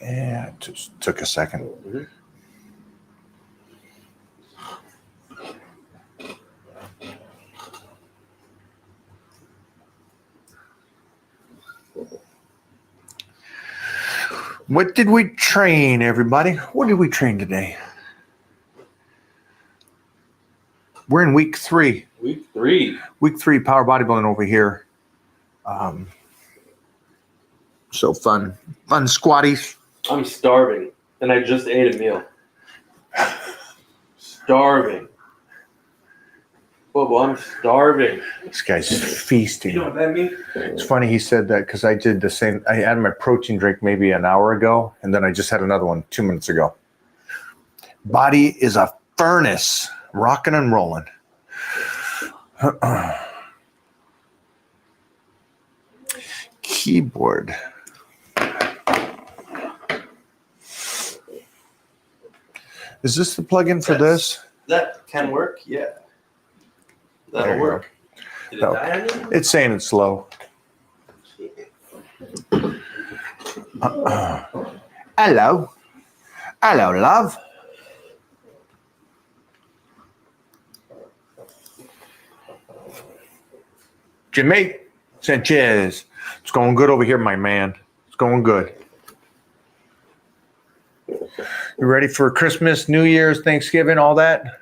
Yeah, it just took a second. Mm-hmm. What did we train, everybody? What did we train today? We're in week 3. Week 3. Week 3 power bodybuilding over here. So fun squatties. I'm starving, and I just ate a meal. Starving. Bobo, I'm starving. This guy's feasting. You know what that means? It's funny he said that because I did the same. I had my protein drink maybe an hour ago, and then I just had another one 2 minutes ago. Body is a furnace, rocking and rolling. Keyboard. Is this the plug-in for this? That can work, yeah. That'll work. Did it No. die on you? It's saying it's slow. Hello. Hello, love. Jimmy Sanchez. It's going good over here, my man. It's going good. You ready for Christmas, New Year's, Thanksgiving, all that?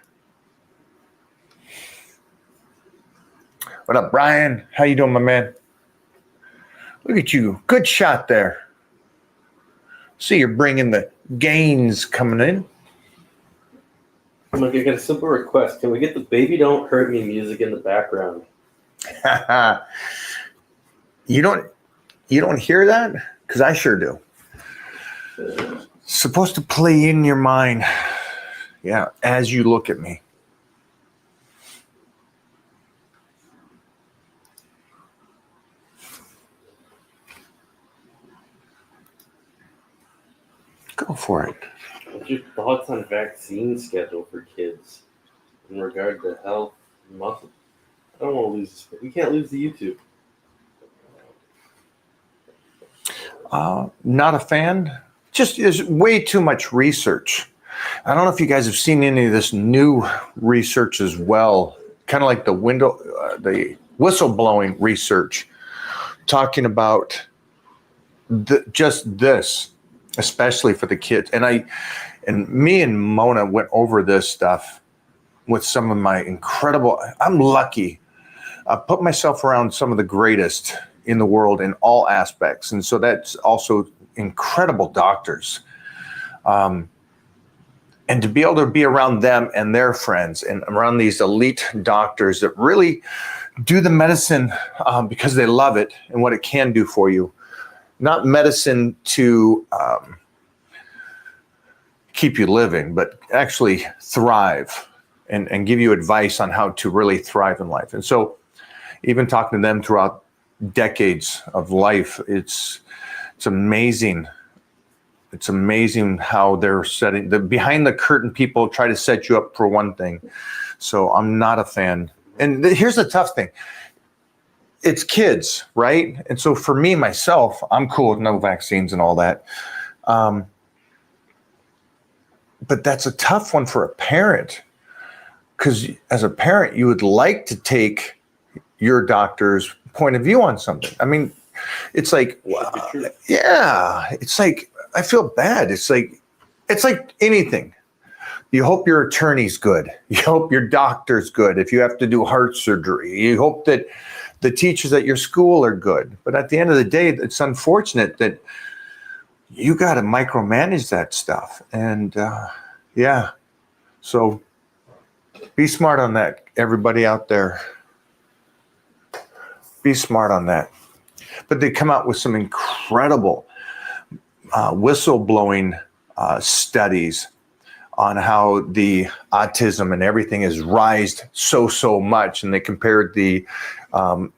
What up, Brian? How you doing, my man? Look at you. Good shot there. See, you're bringing the gains coming in. I'm going to get a simple request. Can we get the Baby Don't Hurt Me music in the background? You don't hear that? Because I sure do. It's supposed to play in your mind. Yeah, as you look at me. Go for it. What's your thoughts on vaccine schedule for kids in regard to health and muscle? I don't want to lose this. We can't lose the YouTube. Not a fan. Just there's way too much research. I don't know if you guys have seen any of this new research as well. Kind of like the whistleblowing research, talking about just this, especially for the kids. And me and Mona went over this stuff with some of my incredible. I'm lucky. I put myself around some of the greatest in the world in all aspects, and so that's also incredible doctors. And to be able to be around them and their friends and around these elite doctors that really do the medicine because they love it and what it can do for you. Not medicine to keep you living, but actually thrive and give you advice on how to really thrive in life. And so even talking to them throughout decades of life, it's amazing. It's amazing how they're setting the behind the curtain. People try to set you up for one thing. So I'm not a fan. And here's the tough thing. It's kids, right? And so for me, myself, I'm cool with no vaccines and all that. But that's a tough one for a parent, because as a parent, you would like to take your doctor's point of view on something. I mean, it's like, yeah, it's like, I feel bad. It's like anything. You hope your attorney's good. You hope your doctor's good. If you have to do heart surgery, you hope that the teachers at your school are good. But at the end of the day, it's unfortunate that you got to micromanage that stuff. And yeah, so be smart on that, everybody out there. Be smart on that. But they come out with some incredible whistleblowing studies on how the autism and everything has rised so much, and they compared the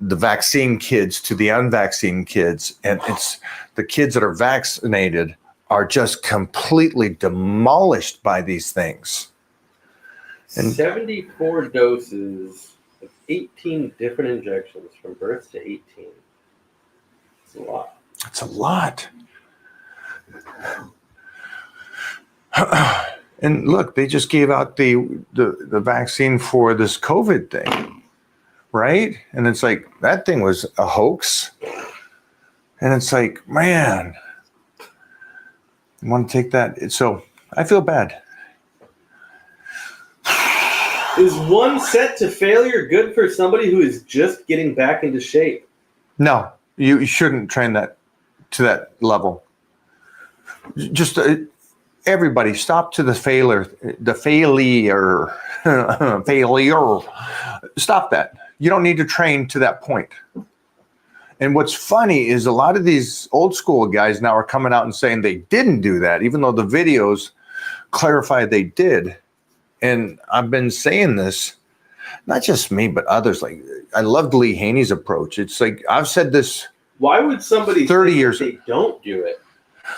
vaccine kids to the unvaccinated kids, and it's the kids that are vaccinated are just completely demolished by these things. And 74 doses of 18 different injections from birth to 18. It's a lot. It's a lot. And look, they just gave out the vaccine for this COVID thing, right? And it's like, that thing was a hoax. And it's like, man, I want to take that. So I feel bad. Is one set to failure good for somebody who is just getting back into shape? No, you shouldn't train that to that level. Just everybody stop to the failure. Failure. Stop that. You don't need to train to that point. And what's funny is a lot of these old school guys now are coming out and saying they didn't do that, even though the videos clarify they did. And I've been saying this, not just me, but others. Like, I loved Lee Haney's approach. It's like, I've said this. Why would somebody 30 say years they don't do it?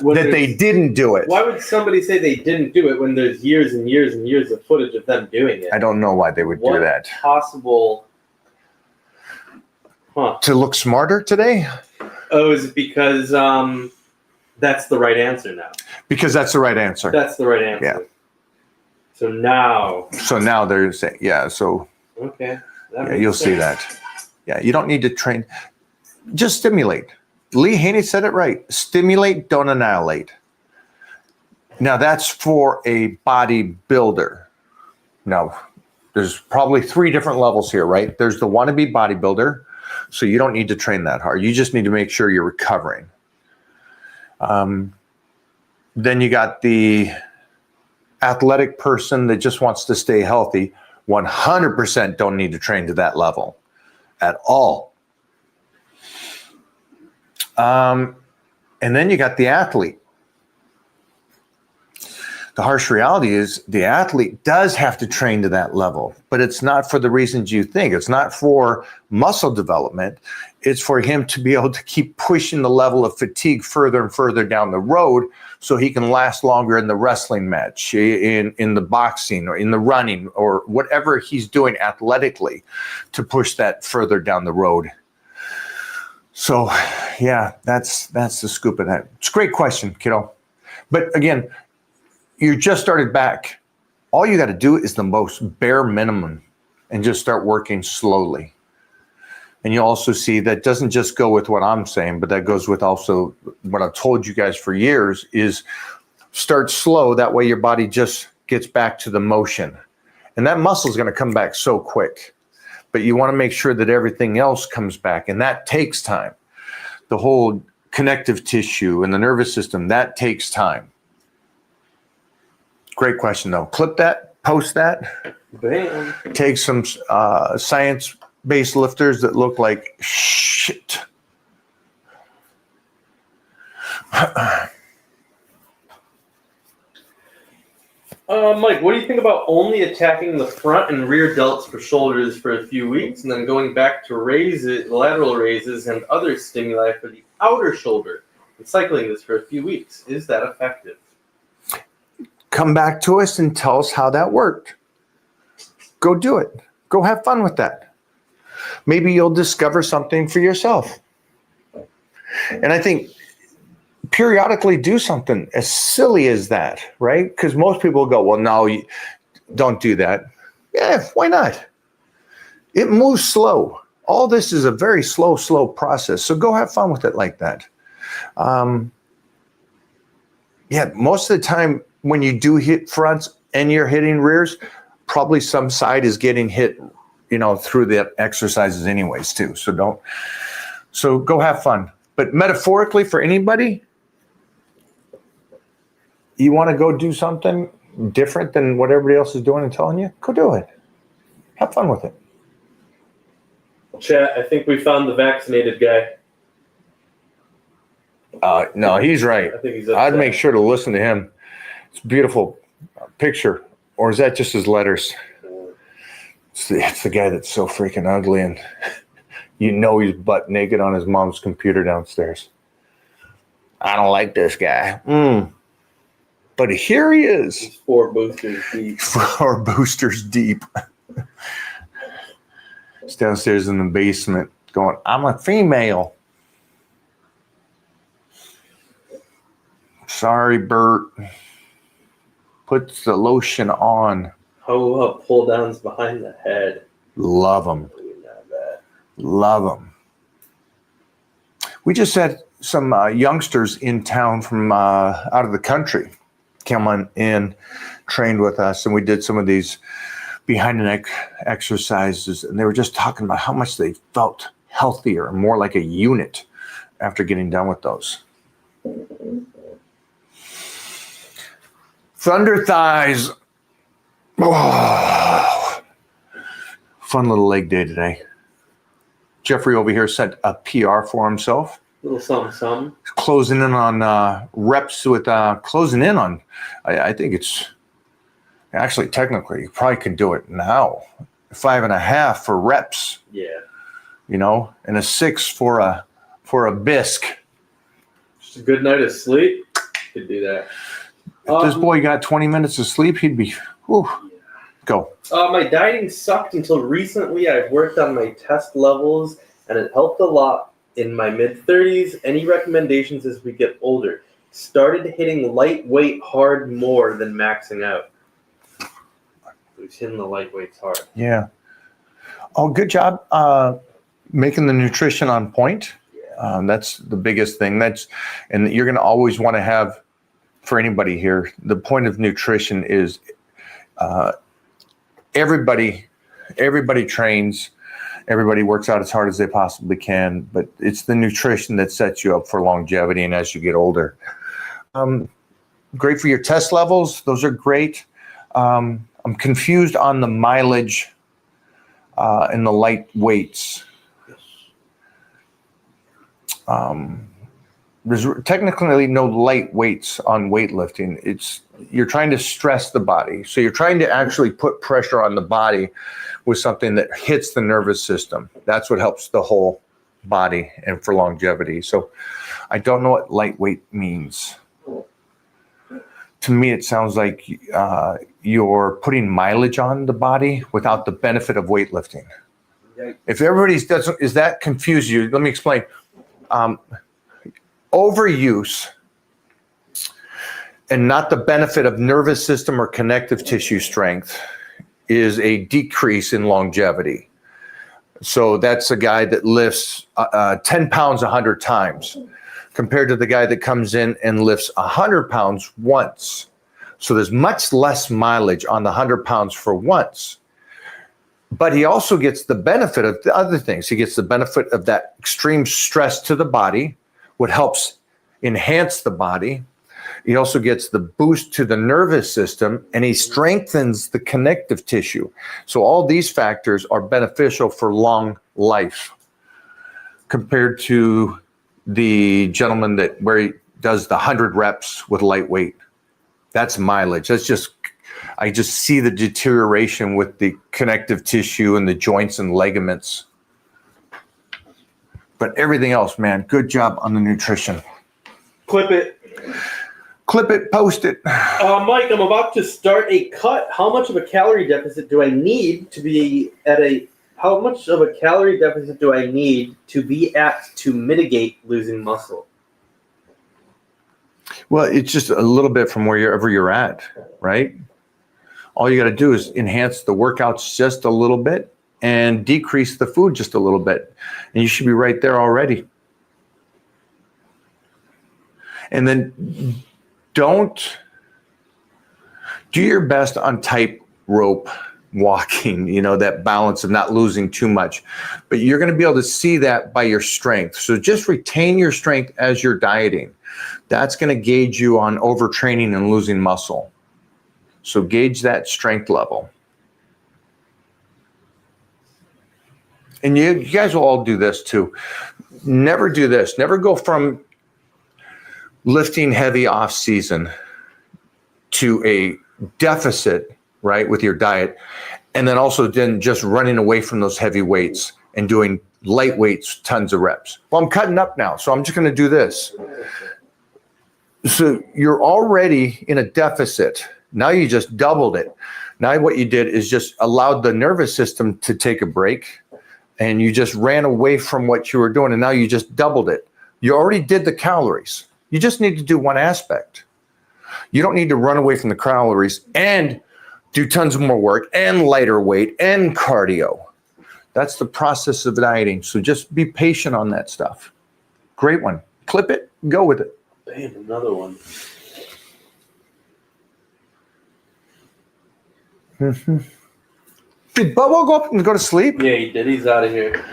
That they didn't do it. Why would somebody say they didn't do it when there's years and years and years of footage of them doing it? I don't know why they would do that. Possible. To look smarter today? Oh, is it because that's the right answer now? Because that's the right answer. That's the right answer. Yeah. So now they're saying, yeah, so. Okay. Yeah, you'll see that. Yeah, you don't need to train. Just stimulate. Lee Haney said it right. Stimulate, don't annihilate. Now, that's for a bodybuilder. Now, there's probably 3 different levels here, right? There's the wannabe bodybuilder. So you don't need to train that hard. You just need to make sure you're recovering. Then you got the athletic person that just wants to stay healthy. 100% don't need to train to that level at all. And then you got the athlete. The harsh reality is the athlete does have to train to that level, but it's not for the reasons you think. It's not for muscle development. It's for him to be able to keep pushing the level of fatigue further and further down the road so he can last longer in the wrestling match, in the boxing, or in the running, or whatever he's doing athletically to push that further down the road. So, yeah, that's the scoop of that. It's a great question, kiddo. But again, you just started back. All you got to do is the most bare minimum and just start working slowly. And you also see that doesn't just go with what I'm saying, but that goes with also what I've told you guys for years is start slow. That way your body just gets back to the motion. And that muscle is going to come back so quick. But you want to make sure that everything else comes back. And that takes time. The whole connective tissue and the nervous system, that takes time. Great question, though. Clip that, post that. Bam. Take some science-based lifters that look like shit. Mike, what do you think about only attacking the front and rear delts for shoulders for a few weeks and then going back to lateral raises and other stimuli for the outer shoulder and cycling this for a few weeks? Is that effective? Come back to us and tell us how that worked. Go do it. Go have fun with that. Maybe you'll discover something for yourself. And I think periodically do something as silly as that, right? Because most people go, well, no, don't do that. Yeah, why not? It moves slow. All this is a very slow process. So go have fun with it like that. Yeah, most of the time when you do hit fronts and you're hitting rears, probably some side is getting hit, through the exercises anyways too. So go have fun. But metaphorically for anybody, you want to go do something different than what everybody else is doing and telling you, go do it. Have fun with it. Chat, I think we found the vaccinated guy. No, he's right. I think he's upset. I'd make sure to listen to him. It's a beautiful picture. Or is that just his letters? It's the guy that's so freaking ugly and he's butt naked on his mom's computer downstairs. I don't like this guy. But here he is. He's 4 boosters deep. 4 boosters deep. He's downstairs in the basement going, I'm a female. Sorry, Bert. Put the lotion on. How about pull downs behind the head? Love them. We wouldn't have that. Love them. We just had some youngsters in town from out of the country come on in, trained with us, and we did some of these behind the neck exercises, and they were just talking about how much they felt healthier and more like a unit after getting done with those. Thunder thighs. Oh, fun little leg day today. Jeffrey over here sent a PR for himself. Little something, something. Closing in on reps with closing in on, I think it's actually technically you probably can do it now. 5.5 for reps, Yeah. you know, and a 6 for a bisque. Just a good night of sleep. Could do that. If this boy got 20 minutes of sleep, he'd be, whew, go. My dieting sucked until recently. I've worked on my test levels, and it helped a lot in my mid-30s. Any recommendations as we get older? Started hitting lightweight hard more than maxing out. Who's hitting the lightweights hard? Yeah. Oh, good job making the nutrition on point. That's the biggest thing. And you're going to always want to have, for anybody here, the point of nutrition is everybody trains, everybody works out as hard as they possibly can, but it's the nutrition that sets you up for longevity and as you get older. Great for your test levels. Those are great. I'm confused on the mileage and the light weights. There's technically no light weights on weightlifting. You're trying to stress the body. So you're trying to actually put pressure on the body with something that hits the nervous system. That's what helps the whole body and for longevity. So I don't know what lightweight means. To me, it sounds like you're putting mileage on the body without the benefit of weightlifting. If is that confuse you? Let me explain. Overuse and not the benefit of nervous system or connective tissue strength is a decrease in longevity. So that's a guy that lifts 10 pounds 100 times compared to the guy that comes in and lifts 100 pounds once. So there's much less mileage on the 100 pounds for once. But he also gets the benefit of the other things. He gets the benefit of that extreme stress to the body, what helps enhance the body. He also gets the boost to the nervous system, and he strengthens the connective tissue. So all these factors are beneficial for long life compared to the gentleman where he does the 100 reps with lightweight. That's mileage. I just see the deterioration with the connective tissue and the joints and ligaments. But everything else, man, good job on the nutrition. Clip it. Clip it, post it. Mike, I'm about to start a cut. How much of a calorie deficit do I need to be at to mitigate losing muscle? Well, it's just a little bit from wherever you're at, right? All you got to do is enhance the workouts just a little bit and decrease the food just a little bit. And you should be right there already. And then don't do your best on tightrope walking, that balance of not losing too much. But you're going to be able to see that by your strength. So just retain your strength as you're dieting. That's going to gauge you on overtraining and losing muscle. So gauge that strength level. And you guys will all do this too. Never do this. Never go from lifting heavy off season to a deficit, right, with your diet. And then also just running away from those heavy weights and doing light weights, tons of reps. Well, I'm cutting up now, so I'm just going to do this. So you're already in a deficit. Now you just doubled it. Now what you did is just allowed the nervous system to take a break, and you just ran away from what you were doing, and now you just doubled it. You already did the calories. You just need to do one aspect. You don't need to run away from the calories and do tons of more work and lighter weight and cardio. That's the process of dieting. So just be patient on that stuff. Great one. Clip it, go with it. Bam, another one. Did Bubba go up and go to sleep? Yeah, he did. He's out of here.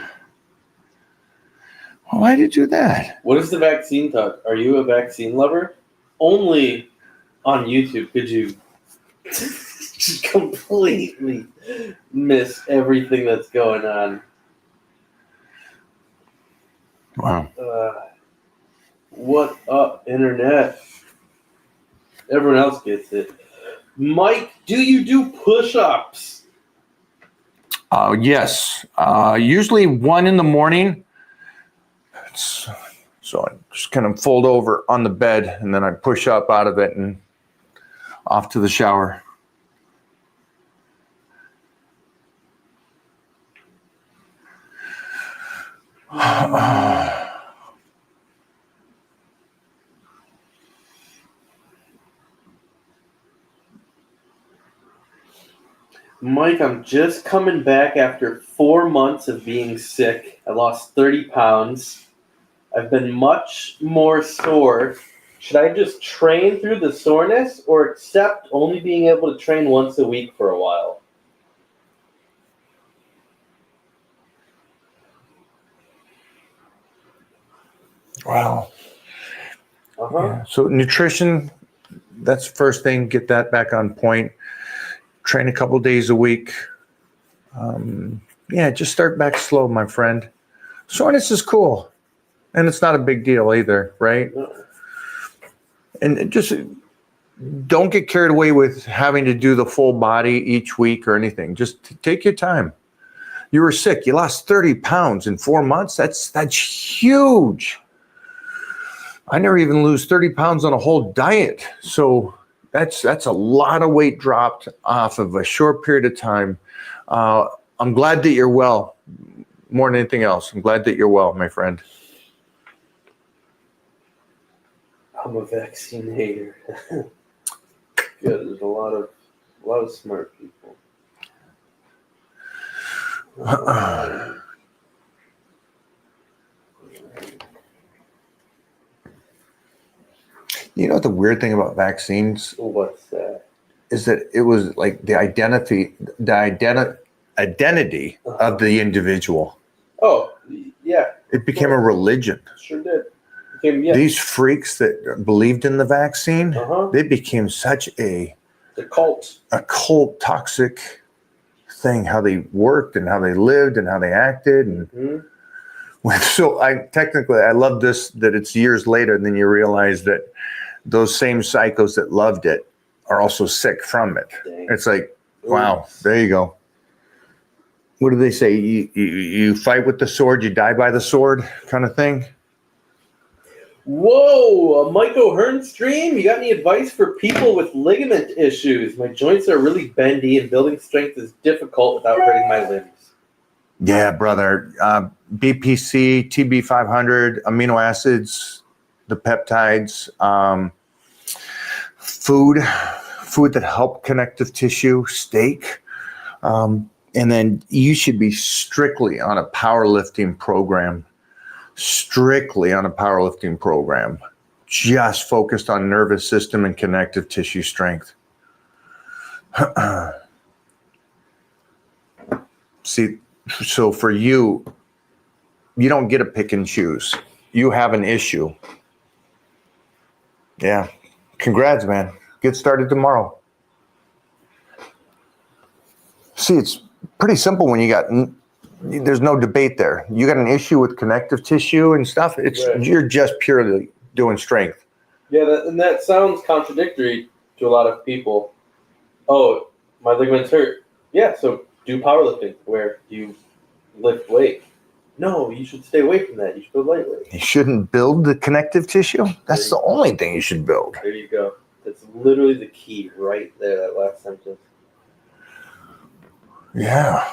Why did you do that? What is the vaccine talk? Are you a vaccine lover? Only on YouTube could you just completely miss everything that's going on. Wow. What up, internet? Everyone else gets it. Mike, do you do push-ups? Yes. Usually 1 in the morning. So I just kind of fold over on the bed and then I push up out of it and off to the shower. Mike, I'm just coming back after 4 months of being sick. I lost 30 pounds. I've been much more sore. Should I just train through the soreness or accept only being able to train once a week for a while? Wow. Uh-huh. Yeah. So nutrition, that's the first thing. Get that back on point. Train a couple days a week. Just start back slow, my friend. Soreness is cool. And it's not a big deal either, right? No. And just don't get carried away with having to do the full body each week or anything. Just take your time. You were sick. You lost 30 pounds in 4 months. That's huge. I never even lose 30 pounds on a whole diet. So that's a lot of weight dropped off of a short period of time. I'm glad that you're well. More than anything else, I'm glad that you're well, my friend. I'm a vaccine hater. Good. There's a lot of smart people. You know what the weird thing about vaccines What's that? is that it was like the identity of the individual. Oh, yeah, It became a religion. sure did. Yeah. These freaks that believed in the vaccine, Uh-huh. they became such a cult. cult, toxic thing. How they worked and how they lived and how they acted, and Mm-hmm. so I love this that it's years later, and then you realize that those same psychos that loved it are also sick from it. Dang. It's like, wow, there you go. What do they say? You fight with the sword, you die by the sword, kind of thing. Whoa, a Mike O'Hearn stream? You got any advice for people with ligament issues? My joints are really bendy and building strength is difficult without hurting my limbs. Yeah, brother. BPC, TB500, amino acids, the peptides, food that help connective tissue, steak. And then you should be strictly on a powerlifting program. Just focused on nervous system and connective tissue strength. See, so for you don't get to pick and choose. You have an issue. Yeah. Congrats, man. Get started tomorrow. See, it's pretty simple when there's no debate there. You got an issue with connective tissue and stuff. Right. You're just purely doing strength. Yeah, that sounds contradictory to a lot of people. Oh, my ligaments hurt. Yeah, so do powerlifting where you lift weight. No, you should stay away from that. You should go lightweight. You shouldn't build the connective tissue. That's the only thing you should build. There you go. That's literally the key right there, that last sentence. Yeah.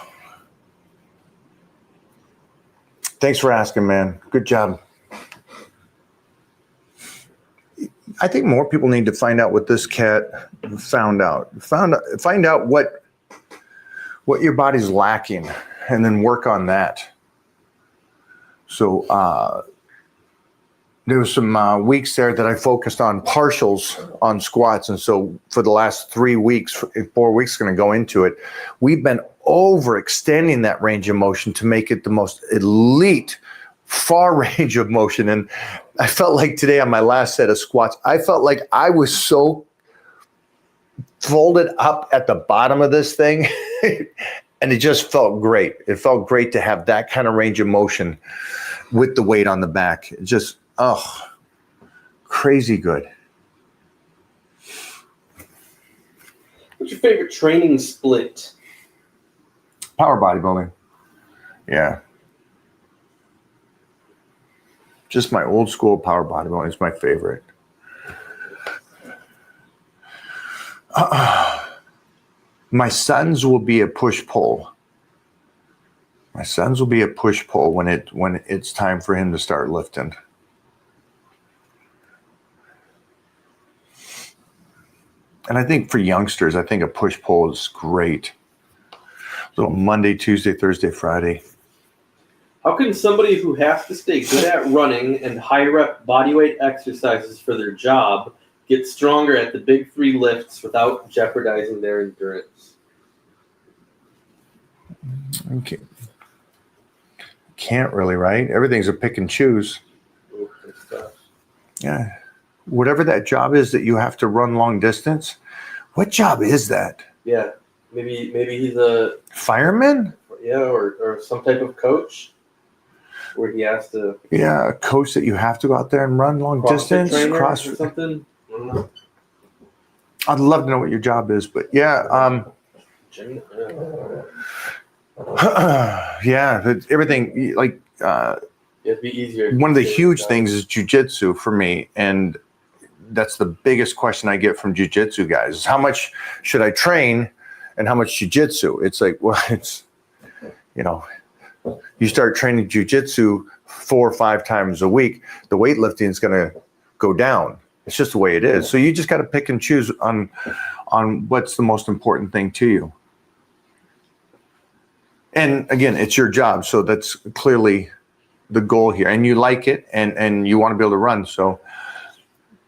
Thanks for asking, man. Good job. I think more people need to find out what this cat found out. Find out what your body's lacking, and then work on that. So there was some weeks there that I focused on partials on squats, and so for the last 3 weeks, 4 weeks, going to go into it. We've been overextending that range of motion to make it the most elite, far range of motion. And I felt like today on my last set of squats, I felt like I was so folded up at the bottom of this thing. And it just felt great. It felt great to have that kind of range of motion with the weight on the back. It just, crazy good. What's your favorite training split? Power bodybuilding. Yeah. Just my old school power bodybuilding is my favorite. My sons will be a push-pull. My sons will be a push-pull when it's time for him to start lifting. And I think for youngsters, I think a push-pull is great. Little Monday, Tuesday, Thursday, Friday. How can somebody who has to stay good at running and high rep bodyweight exercises for their job get stronger at the big 3 lifts without jeopardizing their endurance? Okay. Can't really, right? Everything's a pick and choose. Ooh, that's tough. Yeah. Whatever that job is that you have to run long distance, what job is that? Yeah, maybe he's a Fireman? or some type of coach where he has to Yeah, a coach that you have to go out there and run long distance. trainer or CrossFit. something. I don't know. I'd love to know what your job is, but yeah, Jimmy? yeah, everything like It'd be easier. one of the huge things is jujitsu for me, and that's the biggest question I get from jujitsu guys: is how much should I train, and how much jujitsu? It's like, well, it's you start training jujitsu 4 or 5 times a week, the weightlifting is going to go down. It's just the way it is. So you just got to pick and choose on what's the most important thing to you. And again, it's your job, so that's clearly the goal here. And you like it, and you want to be able to run. So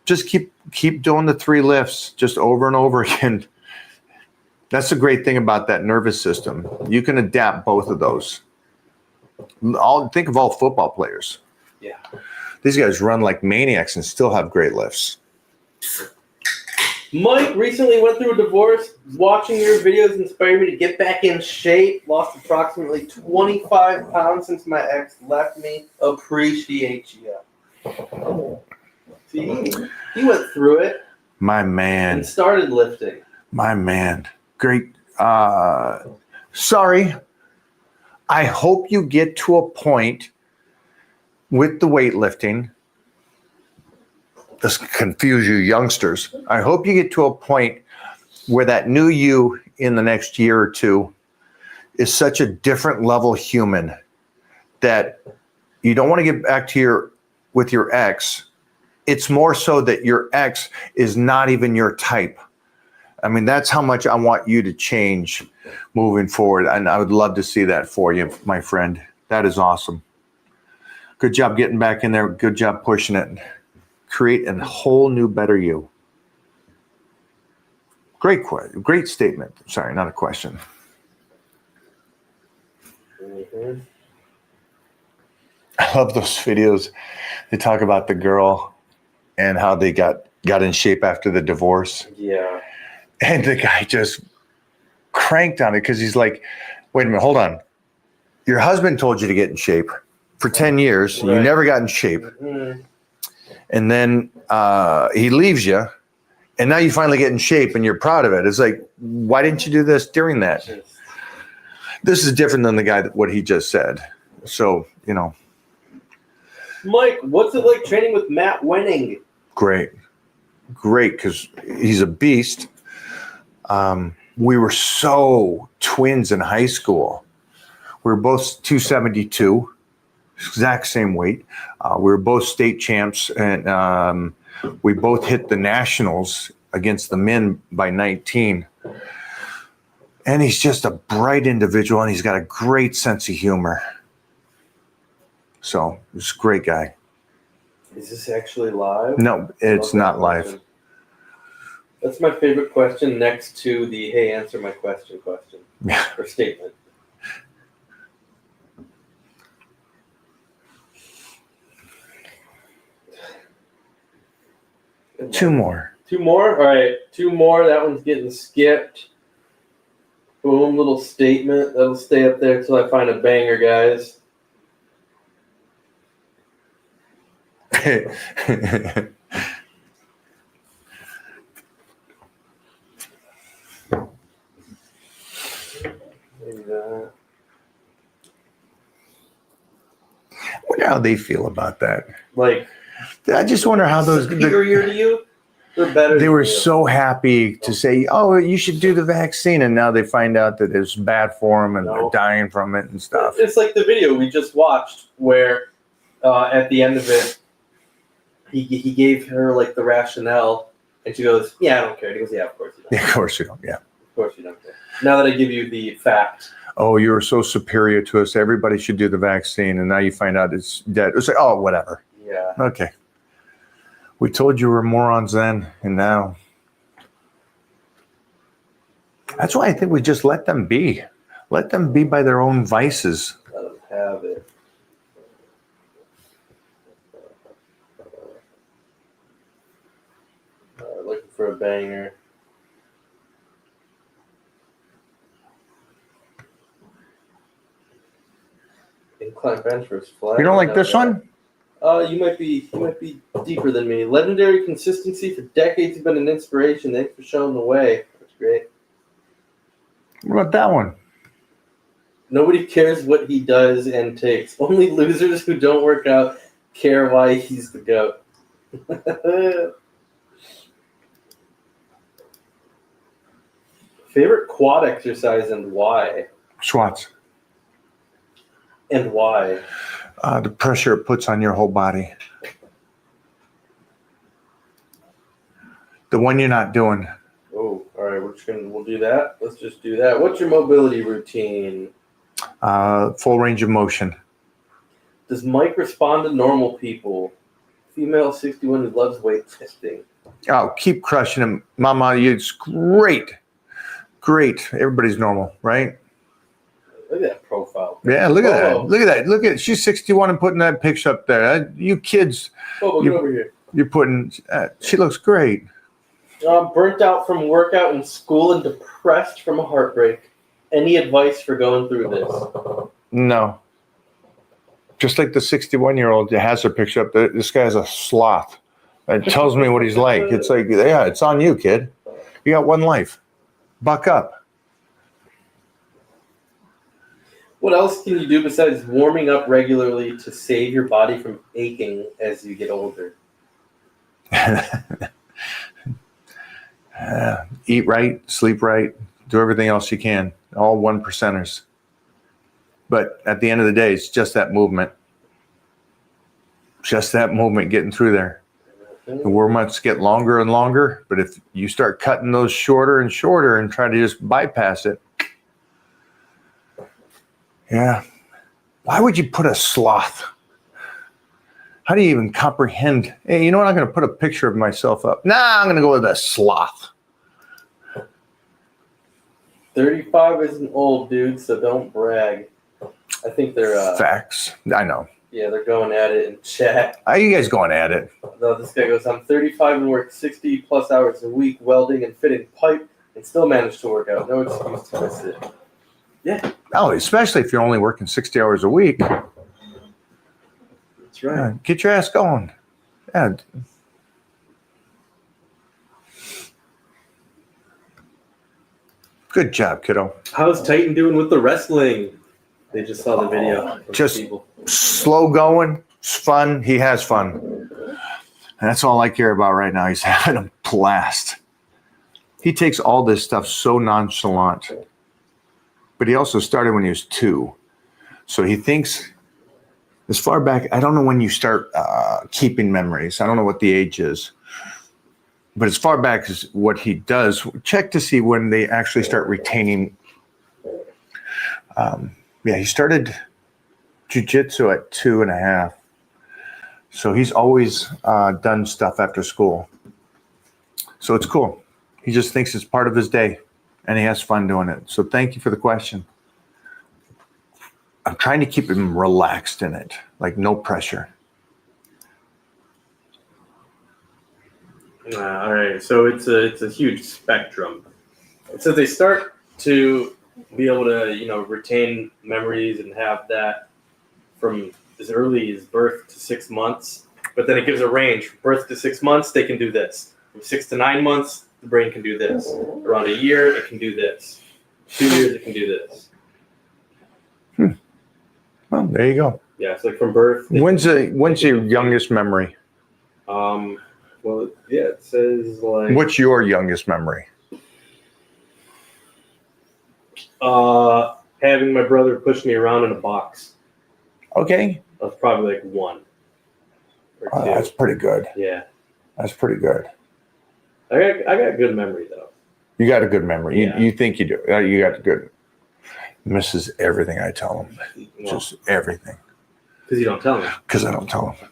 just keep doing the 3 lifts just over and over again. That's the great thing about that nervous system. You can adapt both of those. Think of all football players. Yeah. These guys run like maniacs and still have great lifts. Mike recently went through a divorce. Watching your videos inspired me to get back in shape. Lost approximately 25 pounds since my ex left me. Appreciate you. See, he went through it My man. and started lifting. My man. Great. Sorry. I hope you get to a point with the weightlifting. This confuse you youngsters. I hope you get to a point where that new you in the next year or 2 is such a different level human that you don't want to get back to with your ex. It's more so that your ex is not even your type. I mean, that's how much I want you to change moving forward. And I would love to see that for you, my friend. That is awesome. Good job getting back in there. Good job pushing it. Create a whole new, better you. Great statement. Sorry, not a question. Mm-hmm. I love those videos. They talk about the girl and how they got in shape after the divorce. Yeah. And the guy just cranked on it because he's like, wait a minute, hold on. Your husband told you to get in shape for 10 years. Right. You never got in shape. Mm-hmm. And then he leaves you. And now you finally get in shape and you're proud of it. It's like, why didn't you do this during that? This is different than the guy what he just said. So, Mike, what's it like training with Matt Wenning? Great, because he's a beast. We were so twins in high school. We were both 272, exact same weight. We were both state champs and We both hit the nationals against the men by 19. And he's just a bright individual, and he's got a great sense of humor. So he's a great guy. Is this actually live? No, it's not live. That's my favorite question next to the "Hey, answer my question" Yeah. or statement. Two more. Two more? All right, two more. That one's getting skipped. Boom, little statement. That'll stay up there until I find a banger, guys. Maybe that. I wonder how they feel about that. Like, I just wonder how those. superior to you? They're better. They were than you. so happy to say, "Oh, you should do the vaccine," and now they find out that it's bad for them and No. they're dying from it and stuff. It's like the video we just watched where at the end of it, he gave her like the rationale, and she goes, "Yeah, I don't care." He goes, "Yeah, of course you don't. Yeah, of course you don't. Yeah. Of course you don't care." Now that I give you the fact, Oh, you were so superior to us. Everybody should do the vaccine, and now you find out it's dead. It's like, oh, whatever. yeah, Okay. We told you we were morons then, and now. That's why I think we just let them be. Let them be by their own vices. let him have it. Looking for a banger. Incline bench versus flat. You don't like this one? You might be deeper than me. Legendary consistency for decades. You've been an inspiration. Thanks for showing the way. That's great. What about that one? Nobody cares what he does and takes. Only losers who don't work out care why he's the GOAT. Favorite quad exercise and why? Squats. And why? The pressure it puts on your whole body. The one you're not doing. Oh, all right. We'll do that. Let's just do that. What's your mobility routine? Full range of motion. Does Mike respond to normal people? Female 61 who loves weightlifting. Oh, keep crushing him. Mama, it's great. Great. Everybody's normal, right? Look at that profile. Yeah, look at Whoa. that. Look at that. Look at she's 61 and putting that picture up there. You kids, Whoa, get over here. you're putting, she looks great. Burnt out from workout in school and depressed from a heartbreak. Any advice for going through this? No. Just like the 61-year-old that has her picture up there, this guy's a sloth. It tells me what he's like. It's like, yeah, it's on you, kid. You got one life. Buck up. What else can you do besides warming up regularly to save your body from aching as you get older? Eat right, sleep right, do everything else you can. All one percenters. But at the end of the day, it's just that movement. Just that movement getting through there. The warm-ups get longer and longer, but if you start cutting those shorter and shorter and try to just bypass it, yeah. Why would you put a sloth? How do you even comprehend? Hey, you know what? I'm going to put a picture of myself up. Nah, I'm going to go with a sloth. 35 isn't old, dude, so don't brag. I think they're Facts. I know. yeah, they're going at it in chat. How you guys going at it? No, this guy goes, I'm 35 and work 60 plus hours a week welding and fitting pipe and still manage to work out. No excuse to miss it. Yeah, Oh, especially if you're only working 60 hours a week. that's right. Yeah, get your ass going. Yeah. Good job, kiddo. How's Titan doing with the wrestling? They just saw the video. From Just- people. Slow going. It's fun. He has fun. And that's all I care about right now. He's having a blast. He takes all this stuff so nonchalant. But he also started when he was 2. So he thinks as far back, I don't know when you start keeping memories. I don't know what the age is. but as far back as what he does, check to see when they actually start retaining. Yeah, he started jiu-jitsu at 2.5. So he's always done stuff after school. So it's cool. He just thinks it's part of his day and he has fun doing it. So thank you for the question. I'm trying to keep him relaxed in it, like no pressure. All right, so it's a huge spectrum. It says they start to be able to retain memories and have that from as early as birth to 6 months, but then it gives a range. From birth to 6 months, they can do this. From 6 to 9 months, the brain can do this. Around a year, it can do this. 2 years, it can do this. Well, there you go. Yeah, it's like from birth. When's your youngest memory? Well, yeah, it says like. What's your youngest memory? Having my brother push me around in a box. Okay. I was probably like 1 or 2. Oh, that's pretty good. Yeah. That's pretty good. I got good memory though. You got a good memory. Yeah. You think you do. You got good. Misses everything I tell him. Well, Just everything. because you don't tell me. Because I don't tell him.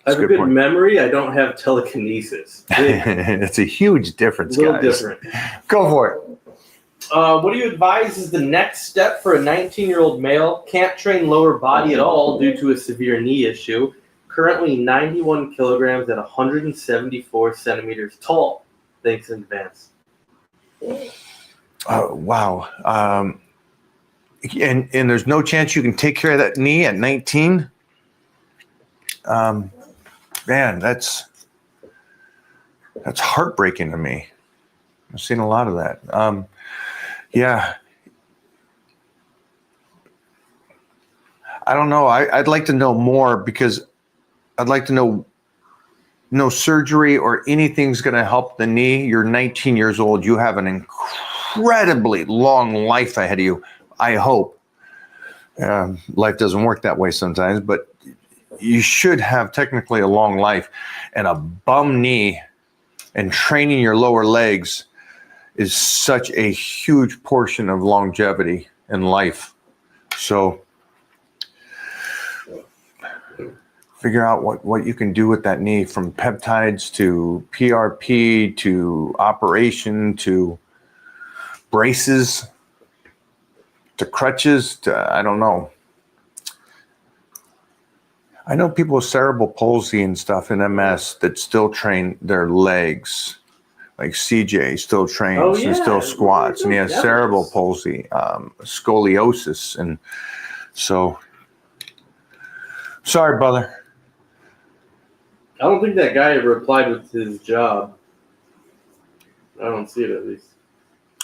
I have a good good point. memory. I don't have telekinesis. It's a huge difference, A little guys. different. Go for it. What do you advise is the next step for a 19-year-old male? Can't train lower body at all due to a severe knee issue. Currently 91 kilograms at 174 centimeters tall. Thanks in advance. Wow. And there's no chance you can take care of that knee at 19? Man, that's heartbreaking to me. I've seen a lot of that. Yeah. I don't know. I'd like to know more because I'd like to know no surgery or anything's going to help the knee. You're 19 years old. You have an incredibly long life ahead of you, I hope. Life doesn't work that way sometimes, but you should have technically a long life. And a bum knee and training your lower legs is such a huge portion of longevity in life. So figure out what you can do with that knee, from peptides to PRP to operation to braces to crutches to, I don't know. I know people with cerebral palsy and stuff in MS that still train their legs. Like CJ still trains and still squats, and he has cerebral palsy, scoliosis. And so, sorry, brother. I don't think that guy ever applied with his job. I don't see it at least.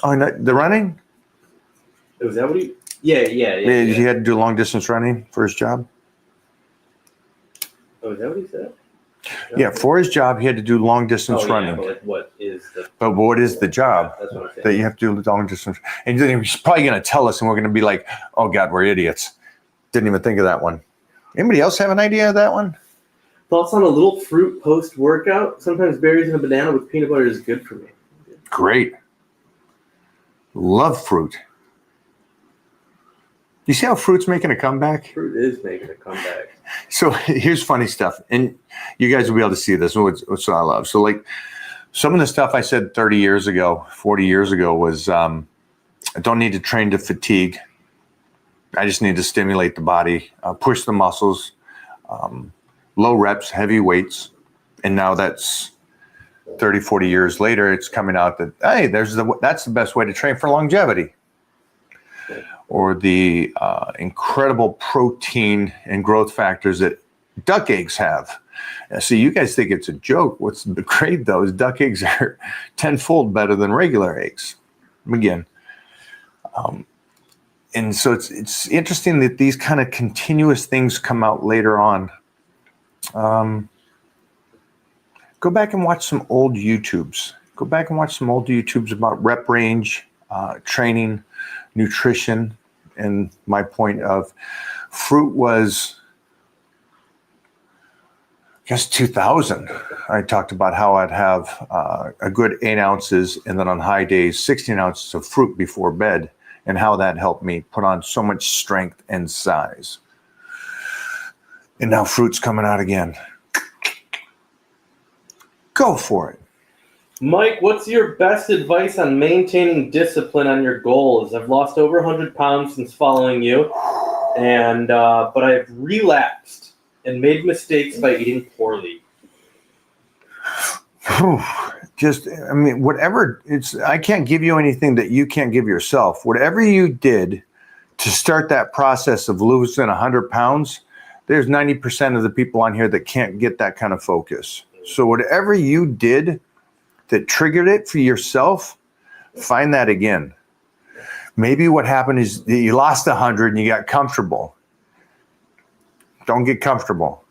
Oh, the running? Was that what he? Yeah. He had to do long distance running for his job. Oh, is that what he said? Yeah, for his job, he had to do long distance running. But like, what is the? But what is the job That's what I'm saying. that you have to do long distance? And he's probably going to tell us, and we're going to be like, "Oh God, we're idiots." Didn't even think of that one. Anybody else have an idea of that one? Thoughts on a little fruit post workout? Sometimes berries and a banana with peanut butter is good for me. Great. Love fruit. You see how fruit's making a comeback? Fruit is making a comeback. So here's funny stuff, and you guys will be able to see this, which I love. So like some of the stuff I said 30 years ago, 40 years ago was I don't need to train to fatigue. I just need to stimulate the body, push the muscles, low reps, heavy weights. And now that's 30, 40 years later, it's coming out that, hey, that's the best way to train for longevity. Or the incredible protein and growth factors that duck eggs have. See, you guys think it's a joke. What's great, though, is duck eggs are tenfold better than regular eggs. Again. And so it's interesting that these kind of continuous things come out later on. Go back and watch some old YouTubes. Go back and watch some old YouTubes about rep range, training, nutrition, and my point of fruit was guess 2000, I talked about how I'd have a good 8 ounces and then on high days, 16 ounces of fruit before bed, and how that helped me put on so much strength and size. And now fruit's coming out again. Go for it. Mike, what's your best advice on maintaining discipline on your goals? I've lost over 100 pounds since following you, and but I've relapsed and made mistakes by eating poorly. Just, I mean, whatever I can't give you anything that you can't give yourself. Whatever you did to start that process of losing 100 pounds, there's 90% of the people on here that can't get that kind of focus. So whatever you did that triggered it for yourself, find that again. Maybe what happened is that you lost 100 and you got comfortable. Don't get comfortable.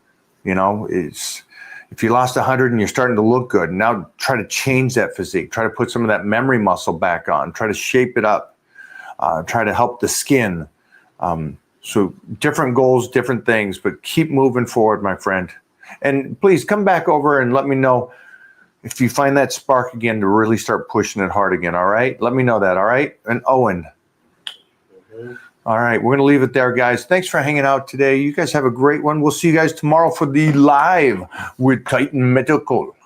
You know, it's if you lost 100 and you're starting to look good, now try to change that physique. Try to put some of that memory muscle back on. Try to shape it up. Try to help the skin. So different goals, different things, but keep moving forward, my friend. And please come back over and let me know if you find that spark again to really start pushing it hard again, all right? Let me know that, all right? And Owen. All right, we're going to leave it there, guys. Thanks for hanging out today. You guys have a great one. We'll see you guys tomorrow for the Live with Titan Medical.